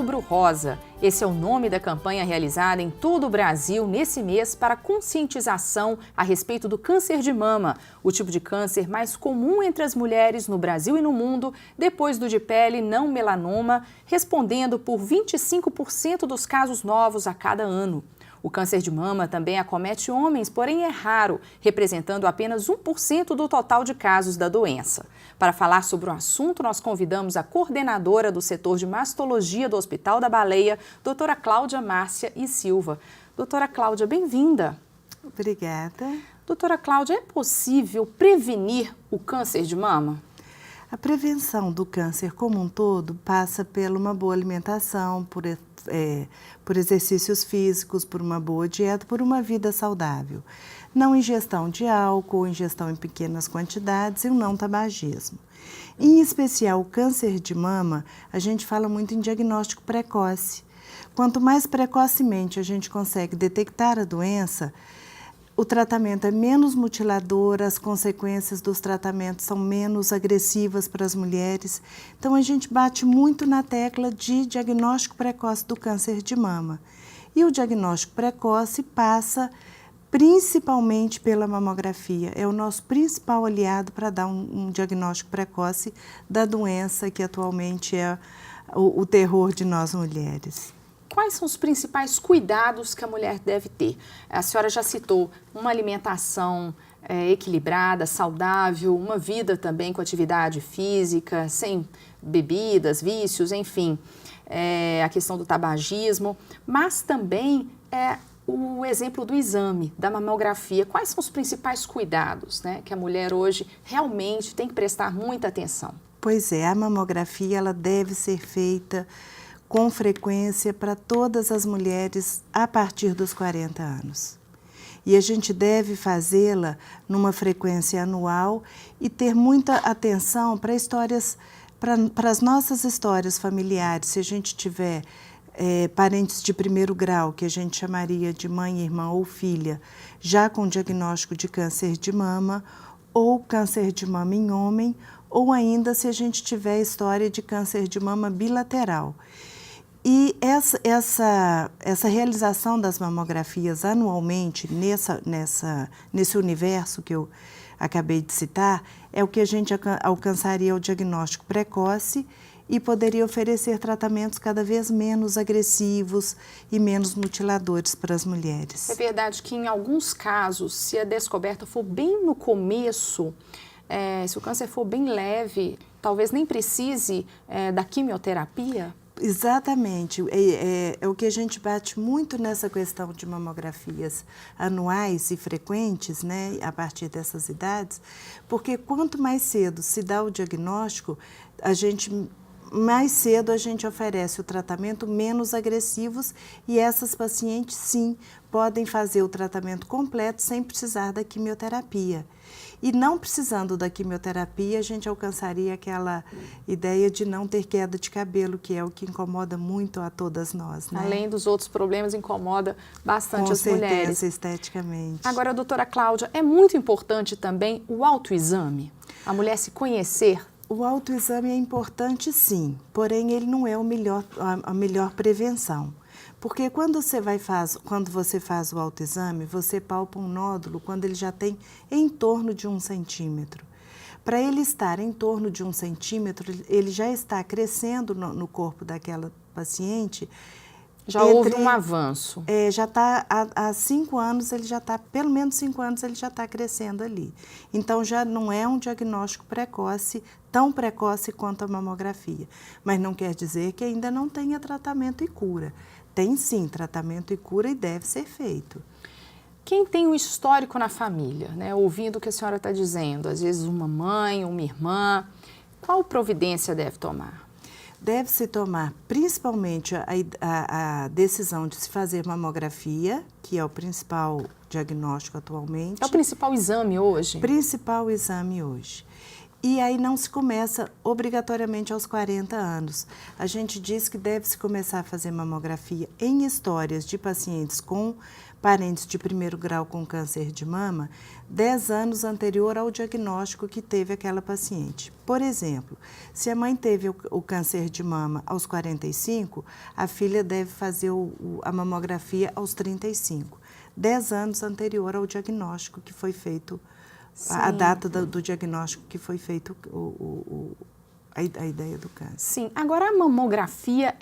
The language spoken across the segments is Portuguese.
Outubro Rosa. Esse é o nome da campanha realizada em todo o Brasil nesse mês para conscientização a respeito do câncer de mama, o tipo de câncer mais comum entre as mulheres no Brasil e no mundo, depois do de pele não melanoma, respondendo por 25% dos casos novos a cada ano. O câncer de mama também acomete homens, porém é raro, representando apenas 1% do total de casos da doença. Para falar sobre o assunto, nós convidamos a coordenadora do setor de mastologia do Hospital da Baleia, doutora Cláudia Márcia e Silva. Doutora Cláudia, bem-vinda. Obrigada. Doutora Cláudia, é possível prevenir o câncer de mama? A prevenção do câncer como um todo passa por uma boa alimentação, por exercícios físicos, por uma boa dieta, por uma vida saudável. Não ingestão de álcool, ingestão em pequenas quantidades e o não tabagismo. Em especial, o câncer de mama, a gente fala muito em diagnóstico precoce. Quanto mais precocemente a gente consegue detectar a doença, o tratamento é menos mutilador, as consequências dos tratamentos são menos agressivas para as mulheres. Então, a gente bate muito na tecla de diagnóstico precoce do câncer de mama. E o diagnóstico precoce passa principalmente pela mamografia. É o nosso principal aliado para dar um diagnóstico precoce da doença que atualmente é o terror de nós mulheres. Quais são os principais cuidados que a mulher deve ter? A senhora já citou uma alimentação equilibrada, saudável, uma vida também com atividade física, sem bebidas, vícios, enfim, a questão do tabagismo, mas também o exemplo do exame, da mamografia. Quais são os principais cuidados, né, que a mulher hoje realmente tem que prestar muita atenção? Pois é, a mamografia ela deve ser feita com frequência para todas as mulheres a partir dos 40 anos. E a gente deve fazê-la numa frequência anual e ter muita atenção para as nossas histórias familiares. Se a gente tiver parentes de primeiro grau, que a gente chamaria de mãe, irmã ou filha, já com diagnóstico de câncer de mama, ou câncer de mama em homem, ou ainda se a gente tiver história de câncer de mama bilateral. E essa realização das mamografias anualmente, nesse universo que eu acabei de citar, é o que a gente alcançaria o diagnóstico precoce e poderia oferecer tratamentos cada vez menos agressivos e menos mutiladores para as mulheres. É verdade que em alguns casos, se a descoberta for bem no começo, se o câncer for bem leve, talvez nem precise da quimioterapia? Exatamente, é o que a gente bate muito nessa questão de mamografias anuais e frequentes, né, a partir dessas idades, porque quanto mais cedo se dá o diagnóstico, mais cedo a gente oferece o tratamento menos agressivos e essas pacientes, sim, podem fazer o tratamento completo sem precisar da quimioterapia. E não precisando da quimioterapia, a gente alcançaria aquela ideia de não ter queda de cabelo, que é o que incomoda muito a todas nós, né? Além dos outros problemas, incomoda bastante as mulheres. Com certeza, esteticamente. Agora, doutora Cláudia, é muito importante também o autoexame? A mulher se conhecer? O autoexame é importante, sim, porém ele não é a melhor prevenção. Porque quando você faz o autoexame, você palpa um nódulo quando ele já tem em torno de 1 centímetro. Para ele estar em torno de 1 centímetro, ele já está crescendo no corpo daquela paciente. Já houve um avanço. Já está há 5 anos, ele já está, pelo menos 5 anos, ele já está crescendo ali. Então, já não é um diagnóstico precoce, tão precoce quanto a mamografia. Mas não quer dizer que ainda não tenha tratamento e cura. Tem sim tratamento e cura e deve ser feito. Quem tem um histórico na família, né, ouvindo o que a senhora está dizendo, às vezes uma mãe, uma irmã, qual providência deve tomar? Deve-se tomar principalmente a decisão de se fazer mamografia, que é o principal diagnóstico atualmente. É o principal exame hoje? Principal exame hoje. E aí não se começa obrigatoriamente aos 40 anos. A gente diz que deve-se começar a fazer mamografia em histórias de pacientes com parentes de primeiro grau com câncer de mama 10 anos anterior ao diagnóstico que teve aquela paciente. Por exemplo, se a mãe teve o câncer de mama aos 45, a filha deve fazer a mamografia aos 35, 10 anos anterior ao diagnóstico que foi feito. Sim. A data do diagnóstico que foi feito a ideia do câncer. Sim. Agora, a mamografia,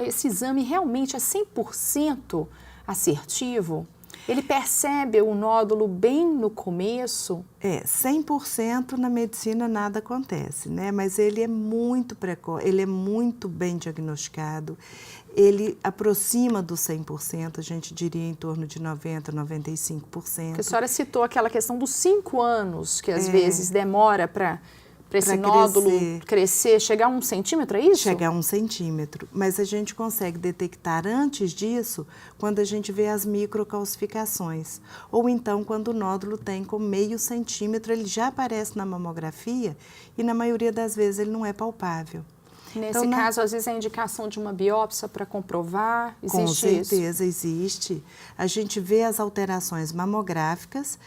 esse exame realmente é 100% assertivo? Ele percebe o nódulo bem no começo? 100% na medicina nada acontece, né? Mas ele é muito precoce, ele é muito bem diagnosticado, ele aproxima do 100%, a gente diria em torno de 90%, 95%. Porque a senhora citou aquela questão dos 5 anos, que às vezes demora para esse nódulo crescer, chegar a 1 centímetro, é isso? Chegar a 1 centímetro, mas a gente consegue detectar antes disso quando a gente vê as microcalcificações. Ou então quando o nódulo tem com meio centímetro, ele já aparece na mamografia e na maioria das vezes ele não é palpável. Nesse caso, às vezes, é a indicação de uma biópsia para comprovar? Existe isso? Com certeza existe. A gente vê as alterações mamográficas,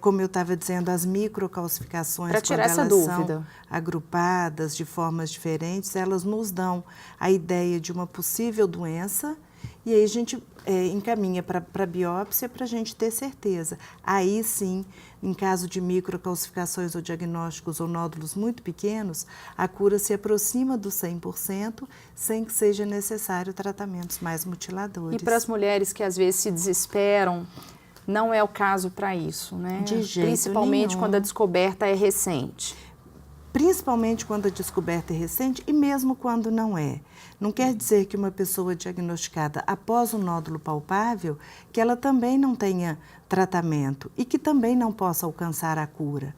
como eu estava dizendo, as microcalcificações, para tirar essa dúvida, são agrupadas de formas diferentes, elas nos dão a ideia de uma possível doença e aí a gente encaminha para a biópsia para a gente ter certeza. Aí sim, em caso de microcalcificações ou diagnósticos ou nódulos muito pequenos, a cura se aproxima do 100% sem que seja necessário tratamentos mais mutiladores. E para as mulheres que às vezes se desesperam, não é o caso para isso, né? De jeito Principalmente nenhum. quando a descoberta é recente. Principalmente quando a descoberta é recente e mesmo quando não é. Não quer dizer que uma pessoa diagnosticada após um nódulo palpável, que ela também não tenha tratamento e que também não possa alcançar a cura.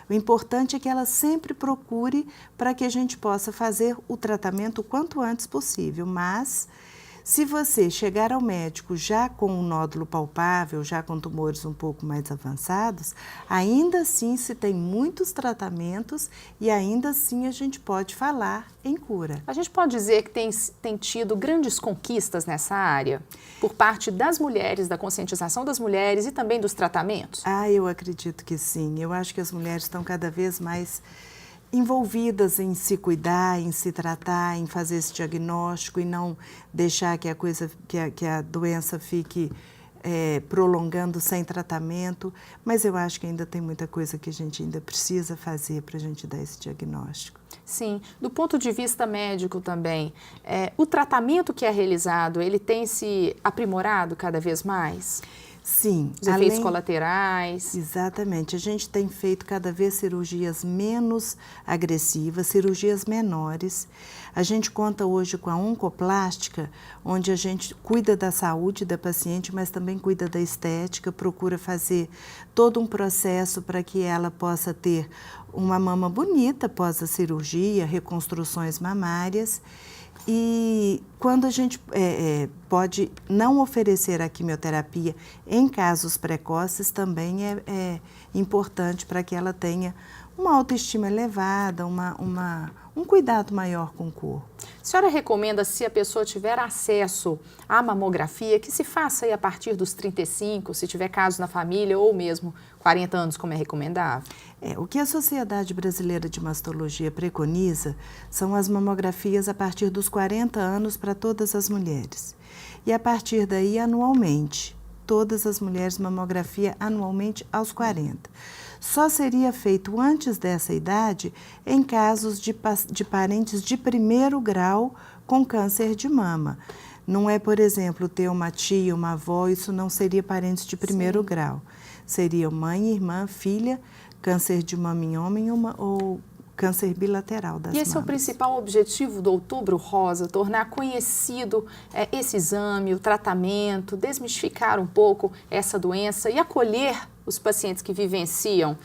O importante é que ela sempre procure para que a gente possa fazer o tratamento o quanto antes possível, mas se você chegar ao médico já com um nódulo palpável, já com tumores um pouco mais avançados, ainda assim se tem muitos tratamentos e ainda assim a gente pode falar em cura. A gente pode dizer que tem tido grandes conquistas nessa área, por parte das mulheres, da conscientização das mulheres e também dos tratamentos? Eu acredito que sim. Eu acho que as mulheres estão cada vez mais envolvidas em se cuidar, em se tratar, em fazer esse diagnóstico e não deixar que a doença fique prolongando sem tratamento. Mas eu acho que ainda tem muita coisa que a gente ainda precisa fazer para a gente dar esse diagnóstico. Sim, do ponto de vista médico também, o tratamento que é realizado, ele tem se aprimorado cada vez mais? Sim. Os efeitos colaterais. Exatamente. A gente tem feito cada vez cirurgias menos agressivas, cirurgias menores. A gente conta hoje com a oncoplástica, onde a gente cuida da saúde da paciente, mas também cuida da estética, procura fazer todo um processo para que ela possa ter uma mama bonita após a cirurgia, reconstruções mamárias. E quando a gente pode não oferecer a quimioterapia em casos precoces, também é importante para que ela tenha uma autoestima elevada, um cuidado maior com o corpo. A senhora recomenda, se a pessoa tiver acesso à mamografia, que se faça aí a partir dos 35, se tiver casos na família, ou mesmo 40 anos, como é recomendável? O que a Sociedade Brasileira de Mastologia preconiza são as mamografias a partir dos 40 anos para todas as mulheres. E a partir daí, anualmente. Todas as mulheres mamografia anualmente aos 40. Só seria feito antes dessa idade em casos de parentes de primeiro grau com câncer de mama. Não é, por exemplo, ter uma tia, uma avó, isso não seria parentes de primeiro grau. Seria mãe, irmã, filha, câncer de mama em homem ou câncer bilateral das mamas. E esse é o principal objetivo do Outubro Rosa, tornar conhecido esse exame, o tratamento, desmistificar um pouco essa doença e acolher os pacientes que vivenciam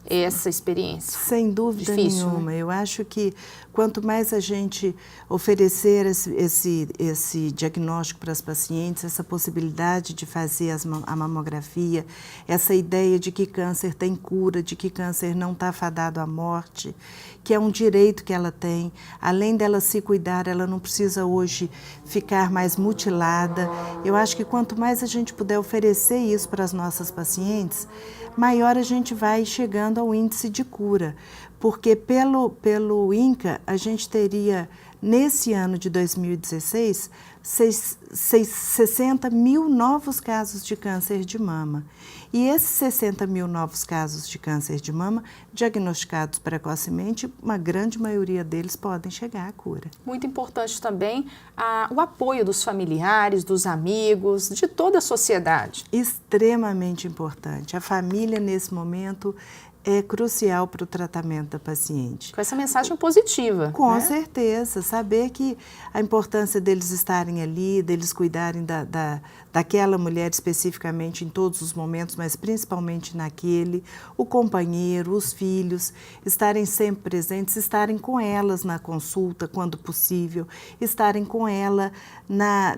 essa experiência. Sem dúvida Difícil, nenhuma. né? Eu acho que quanto mais a gente oferecer esse diagnóstico para as pacientes, essa possibilidade de fazer a mamografia, essa ideia de que câncer tem cura, de que câncer não está fadado à morte, que é um direito que ela tem, além dela se cuidar, ela não precisa hoje ficar mais mutilada. Eu acho que quanto mais a gente puder oferecer isso para as nossas pacientes, maior a gente vai chegando ao índice de cura, porque pelo INCA a gente teria, nesse ano de 2016, 60 mil novos casos de câncer de mama. E esses 60 mil novos casos de câncer de mama, diagnosticados precocemente, uma grande maioria deles podem chegar à cura. Muito importante também o apoio dos familiares, dos amigos, de toda a sociedade. Extremamente importante. A família, nesse momento, é crucial para o tratamento da paciente. Com essa mensagem positiva. Com certeza, saber que a importância deles estarem ali, deles cuidarem daquela mulher especificamente em todos os momentos, mas principalmente naquele, o companheiro, os filhos, estarem sempre presentes, estarem com elas na consulta quando possível, estarem com ela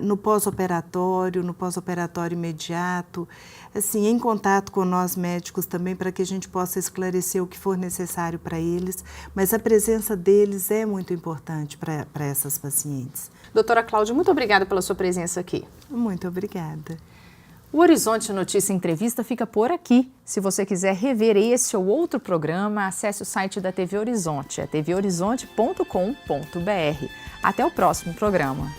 no pós-operatório imediato, assim, em contato com nós médicos também, para que a gente possa esclarecer o que for necessário para eles, mas a presença deles é muito importante para essas pacientes. Doutora Cláudia, muito obrigada pela sua presença aqui. Muito obrigada. O Horizonte Notícia Entrevista fica por aqui. Se você quiser rever esse ou outro programa, acesse o site da TV Horizonte, é tvhorizonte.com.br. Até o próximo programa.